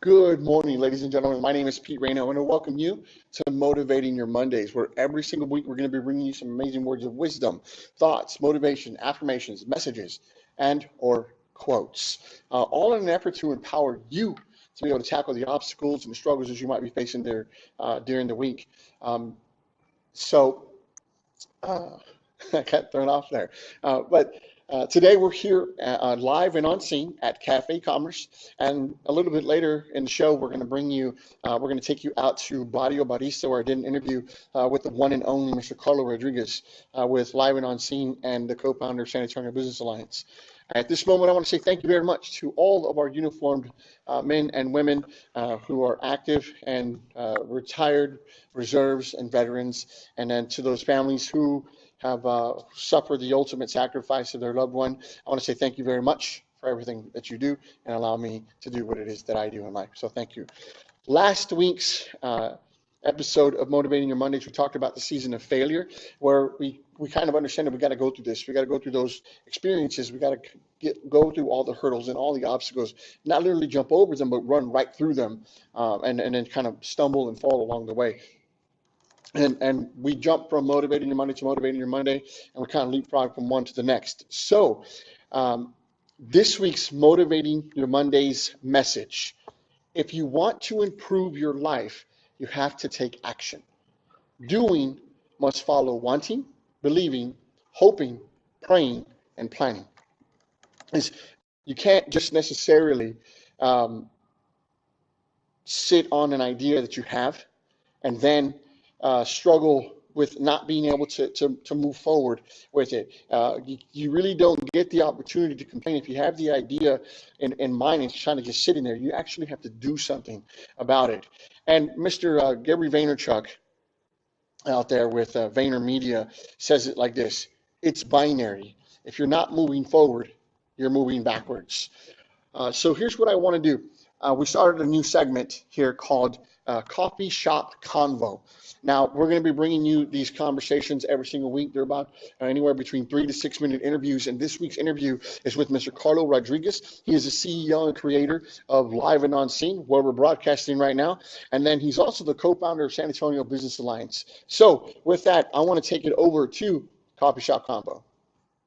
Good morning, ladies and gentlemen. My name is Pete Reyna. I want to welcome you to Motivating Your Mondays, where every single week we're going to be bringing you some amazing words of wisdom, thoughts, motivation, affirmations, messages, and or quotes, all in an effort to empower you to be able to tackle the obstacles and the struggles that you might be facing there during the week. Um, so I got thrown off there. But today we're here live and on scene at Cafe Commerce, and a little bit later in the show we're going to we're going to take you out to Barrio Barista, where I did an interview with the one and only Mr. Carlo Rodriguez with Live and On Scene and the co-founder of San Antonio Business Alliance. At this moment, I want to say thank you very much to all of our uniformed men and women who are active and retired reserves and veterans, and then to those families who have suffered the ultimate sacrifice of their loved one. I want to say thank you very much for everything that you do and allow me to do what it is that I do in life. So thank you. Last week's episode of Motivating Your Mondays, we talked about the season of failure, where we kind of understand that we got to go through this. We got to go through those experiences. We got to go through all the hurdles and all the obstacles, not literally jump over them, but run right through them, and then kind of stumble and fall along the way. And we jump from Motivating Your Monday to Motivating Your Monday, and we kind of leapfrog from one to the next. So this week's Motivating Your Mondays message: if you want to improve your life, you have to take action. Doing must follow wanting, believing, hoping, praying, and planning. You can't just necessarily sit on an idea that you have and then struggle with not being able to move forward with it. You really don't get the opportunity to complain. If you have the idea in mind and it's trying to just sitting there, you actually have to do something about it. And Mr. Gary Vaynerchuk out there with Vayner Media says it like this: it's binary. If you're not moving forward, you're moving backwards. So here's what I want to do. We started a new segment here called Coffee Shop Convo. Now, we're going to be bringing you these conversations every single week. They're about anywhere between 3 to 6 minute interviews. And this week's interview is with Mr. Carlo Rodriguez. He is the CEO and creator of Live and On Scene, where we're broadcasting right now. And then he's also the co-founder of San Antonio Business Alliance. So with that, I want to take it over to Coffee Shop Convo.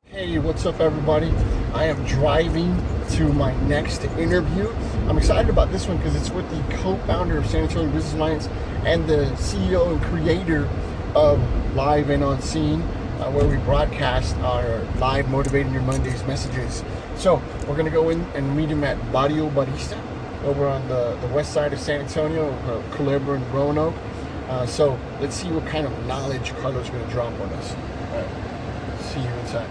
Hey, what's up, everybody? I am driving to my next interview. I'm excited about this one because it's with the co-founder of San Antonio Business Alliance and the CEO and creator of Live and On Scene, where we broadcast our live Motivating Your Mondays messages. So we're going to go in and meet him at Barrio Barista over on the west side of San Antonio, Culebra and Roanoke. So let's see what kind of knowledge Carlo's going to drop on us. All right, see you inside.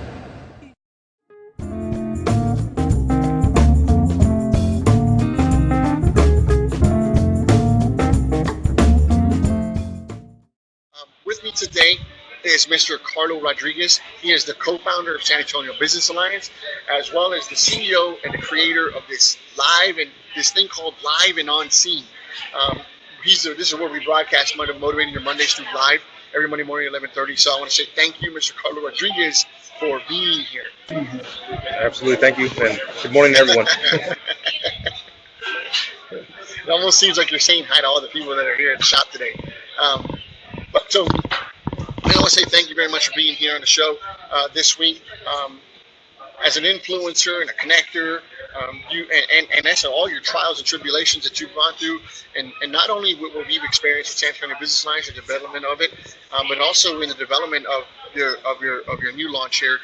With me today is Mr. Carlo Rodriguez. He is the co-founder of San Antonio Business Alliance, as well as the CEO and the creator of this thing called Live and On Scene. This is where we broadcast Motivating Your Mondays through live every Monday morning at 11:30. So I want to say thank you, Mr. Carlo Rodriguez, for being here. Absolutely, thank you, and good morning to everyone. It almost seems like you're saying hi to all the people that are here at the shop today. So I want to say thank you very much for being here on the show this week. As an influencer and a connector, and as all your trials and tribulations that you've gone through, and not only what we've experienced at San Antonio Business Alliance, the development of it, but also in the development of your new launch here,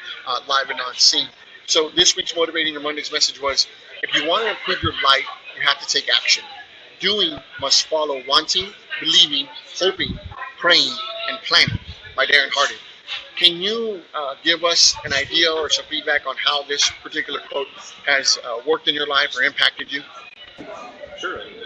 Live and On Scene. So this week's Motivating Your Mondays message was: if you want to improve your life, you have to take action. Doing must follow wanting, believing, hoping, praying, and planning, by Darren Hardy. Can you give us an idea or some feedback on how this particular quote has worked in your life or impacted you?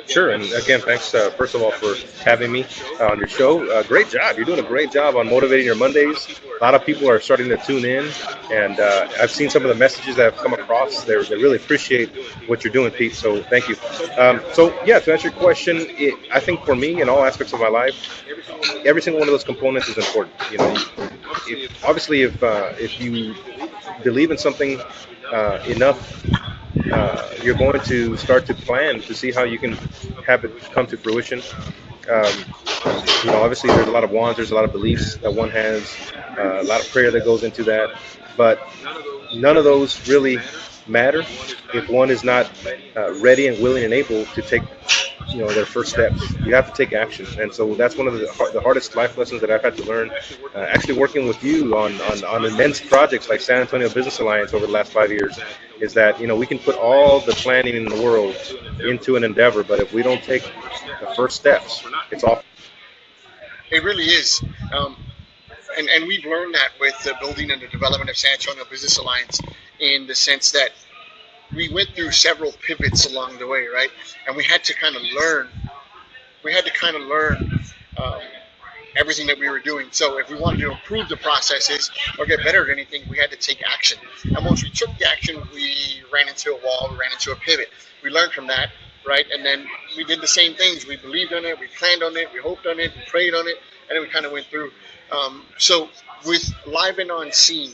Sure, and again, thanks first of all for having me on your show. Great job. You're doing a great job on Motivating Your Mondays. A lot of people are starting to tune in, and I've seen some of the messages that have come across. They really appreciate what you're doing, Pete, so thank you. To answer your question, I think for me, in all aspects of my life, every single one of those components is important. You know, if you believe in something enough you're going to start to plan to see how you can have it come to fruition. Um, Obviously, there's a lot of wants, there's a lot of beliefs that one has, a lot of prayer that goes into that, but none of those really matter if one is not ready and willing and able to take their first steps. You have to take action, and so that's one of the hardest life lessons that I've had to learn. Actually, working with you on immense projects like San Antonio Business Alliance over the last 5 years, is that we can put all the planning in the world into an endeavor, but if we don't take the first steps, it's off. It really is. And we've learned that with the building and the development of San Antonio Business Alliance, in the sense that we went through several pivots along the way, right? And we had to kind of learn. Everything that we were doing. So if we wanted to improve the processes or get better at anything, we had to take action. And once we took the action, we ran into a wall, we ran into a pivot. We learned from that, right? And then we did the same things. We believed on it, we planned on it, we hoped on it, we prayed on it, and then we kind of went through. So with Live and On Scene,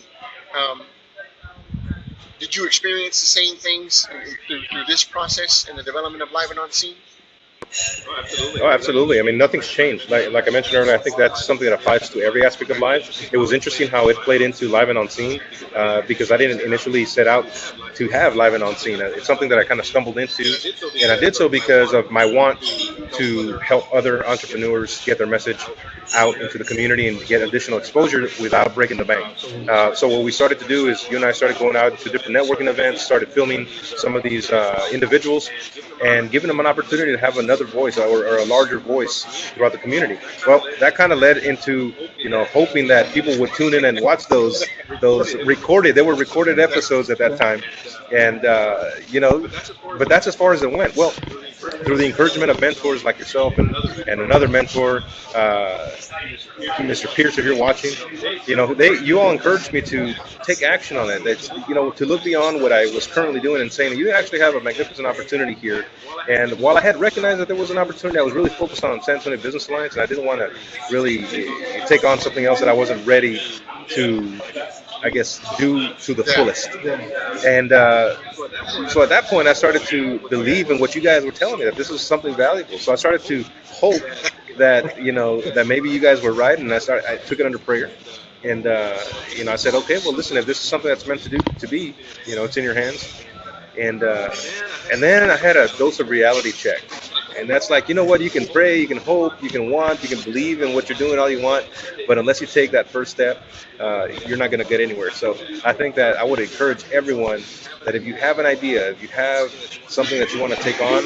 did you experience the same things through this process in the development of Live and On Scene? Oh, absolutely. I mean, nothing's changed. Like I mentioned earlier, I think that's something that applies to every aspect of life. It was interesting how it played into Live and On Scene, because I didn't initially set out to have Live and On Scene. It's something that I kind of stumbled into, and I did so because of my want to help other entrepreneurs get their message out into the community and get additional exposure without breaking the bank. So what we started to do is you and I started going out to different networking events, started filming some of these individuals and giving them an opportunity to have another voice or a larger voice throughout the community. Well, that kind of led into hoping that people would tune in and watch those recorded. They were recorded episodes at that time, and but that's as far as it went. Well, through the encouragement of mentors like yourself and another mentor, Mr. Pierce, if you're watching, you all encouraged me to take action on it. That's, to look beyond what I was currently doing and saying, you actually have a magnificent opportunity here. And while I had recognized that there was an opportunity, I was really focused on San Antonio Business Alliance, and I didn't want to really take on something else that I wasn't ready to, I guess, do to the fullest. And so at that point, I started to believe in what you guys were telling me, that this was something valuable. So I started to hope that, that maybe you guys were right, and I took it under prayer. And, I said, okay, well, listen, if this is something that's meant to be, it's in your hands. And then I had a dose of reality check. And that's like, what, you can pray, you can hope, you can want, you can believe in what you're doing all you want, but unless you take that first step, you're not going to get anywhere. So I think that I would encourage everyone that if you have an idea, if you have something that you want to take on,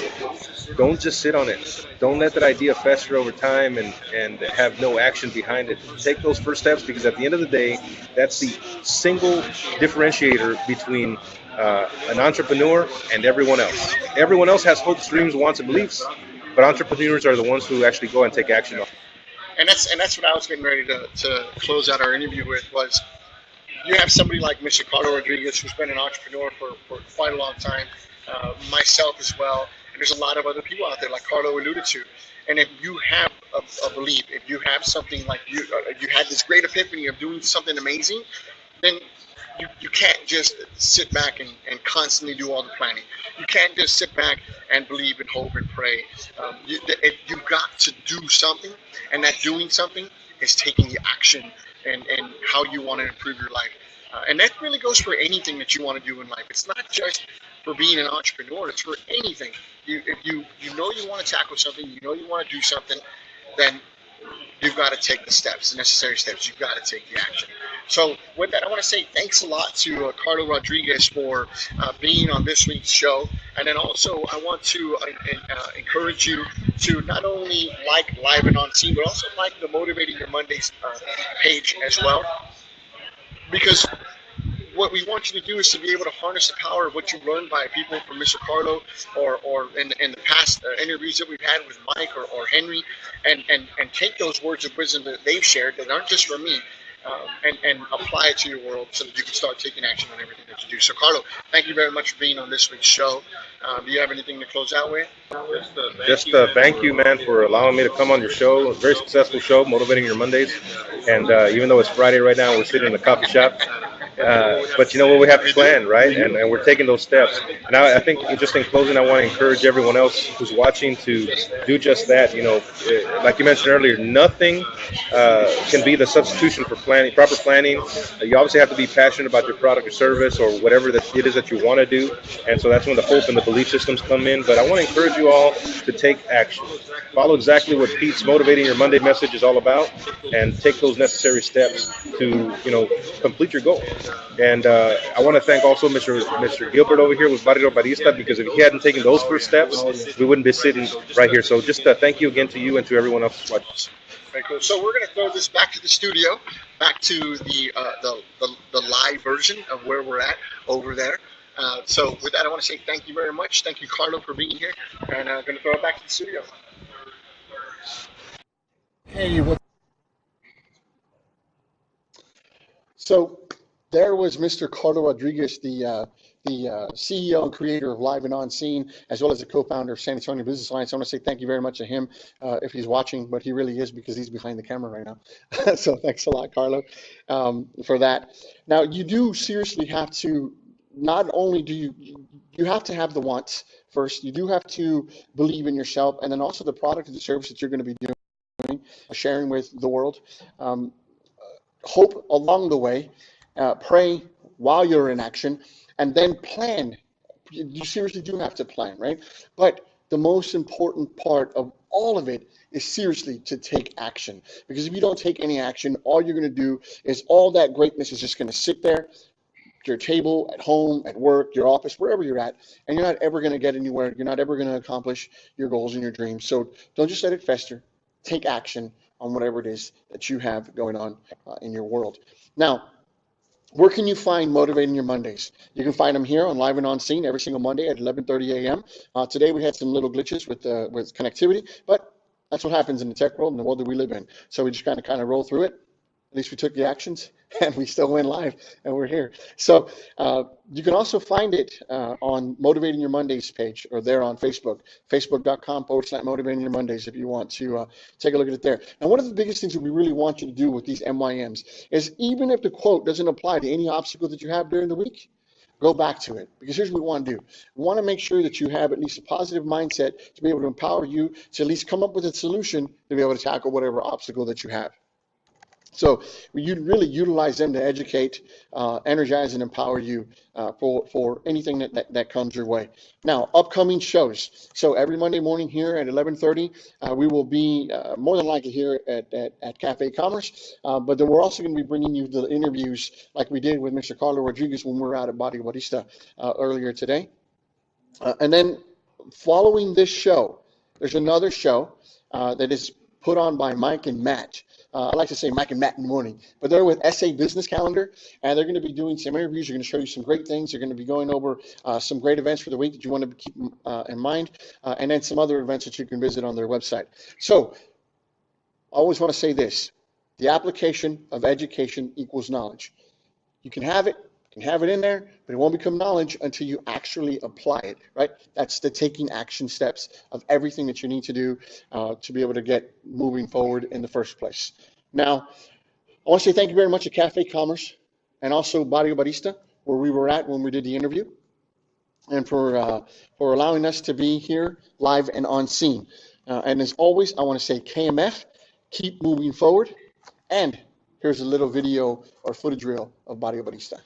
don't just sit on it. Don't let that idea fester over time and have no action behind it. Take those first steps, because at the end of the day, that's the single differentiator between an entrepreneur and everyone else. Everyone else has hopes, dreams, wants, and beliefs, but entrepreneurs are the ones who actually go and take action. And that's what I was getting ready to close out our interview with, was you have somebody like Mr. Carlo Rodriguez, who's been an entrepreneur for quite a long time, myself as well, and there's a lot of other people out there, like Carlo alluded to. And if you have a belief, if you have something like you had this great epiphany of doing something amazing, then you can't just sit back and constantly do all the planning. You can't just sit back and believe and hope and pray. You've got to do something, and that doing something is taking the action and how you want to improve your life. And that really goes for anything that you want to do in life. It's not just for being an entrepreneur. It's for anything. If you want to tackle something, you want to do something, then you've got to take the necessary steps. You've got to take the action. So with that, I want to say thanks a lot to Carlo Rodriguez for being on this week's show. And then also I want to encourage you to not only like Live and On Scene, but also like the Motivating Your Mondays page as well. Because what we want you to do is to be able to harness the power of what you learned by people from Mr. Carlo or in the past interviews that we've had with Mike or Henry, and take those words of wisdom that they've shared that aren't just from me, and apply it to your world so that you can start taking action on everything that you do. So, Carlo, thank you very much for being on this week's show. Do you have anything to close out with? Just thank you, man, for allowing me to come on your show. A very successful show, Motivating Your Mondays. And even though it's Friday right now, we're sitting in the coffee shop. But you know what, we have to plan, right? And we're taking those steps. And I think just in closing, I want to encourage everyone else who's watching to do just that. You know, like you mentioned earlier, nothing can be the substitution for planning, proper planning. You obviously have to be passionate about your product or service or whatever that it is that you want to do. And so that's when the hope and the belief systems come in. But I want to encourage you all to take action. Follow exactly what Pete's Motivating Your Monday message is all about, and take those necessary steps to, complete your goal. And I want to thank also Mr. Gilbert over here with Barrio Barista, because if he hadn't taken those first steps, we wouldn't be sitting right here. So just thank you again to you and to everyone else watching. Very cool. So we're going to throw this back to the studio, back to the live version of where we're at over there. So with that, I want to say thank you very much. Thank you, Carlo, for being here. And I'm going to throw it back to the studio. Hey, what? So there was Mr. Carlo Rodriguez, the CEO and creator of Live and On Scene, as well as the co-founder of San Antonio Business Alliance. I want to say thank you very much to him if he's watching, but he really is, because he's behind the camera right now. So thanks a lot, Carlo, for that. Now, you do seriously have to, not only do you have to have the wants first, you do have to believe in yourself, and then also the product and the service that you're going to be doing, sharing with the world. Hope along the way, pray while you're in action, and then plan. You seriously do have to plan, right? But the most important part of all of it is seriously to take action. Because if you don't take any action, all you're going to do is all that greatness is just going to sit there, your table, at home, at work, your office, wherever you're at, and you're not ever going to get anywhere. You're not ever going to accomplish your goals and your dreams. So don't just let it fester. Take action on whatever it is that you have going on in your world. Now, where can you find Motivating Your Mondays? You can find them here on Live and On Scene every single Monday at 11:30 a.m. Today we had some little glitches with connectivity, but that's what happens in the tech world, in the world that we live in. So we just kind of roll through it. At least we took the actions, and we still went live, and we're here. So you can also find it on Motivating Your Mondays page, or there on Facebook, facebook.com/Motivating Your Mondays, if you want to take a look at it there. And one of the biggest things that we really want you to do with these MYMs is, even if the quote doesn't apply to any obstacle that you have during the week, go back to it. Because here's what we want to do. We want to make sure that you have at least a positive mindset to be able to empower you to at least come up with a solution to be able to tackle whatever obstacle that you have. So you really utilize them to educate, energize, and empower you for anything that comes your way. Now, upcoming shows. So every Monday morning here at 11:30, we will be more than likely here at Cafe Commerce. But then we're also going to be bringing you the interviews like we did with Mr. Carlo Rodriguez when we were out at Barrio Barista earlier today. And then following this show, there's another show that is put on by Mike and Matt. I like to say Mike and Matt in the morning, but they're with SA Business Calendar, and they're going to be doing some interviews. They're going to show you some great things. They're going to be going over some great events for the week that you want to keep in mind, and then some other events that you can visit on their website. So I always want to say this: the application of education equals knowledge. You can have it in there, but it won't become knowledge until you actually apply it, right? That's the taking action steps of everything that you need to do to be able to get moving forward in the first place. Now, I want to say thank you very much to Cafe Commerce and also Barrio Barista, where we were at when we did the interview, and for allowing us to be here live and on scene. And as always, I want to say KMF, keep moving forward. And here's a little video or footage reel of Barrio Barista.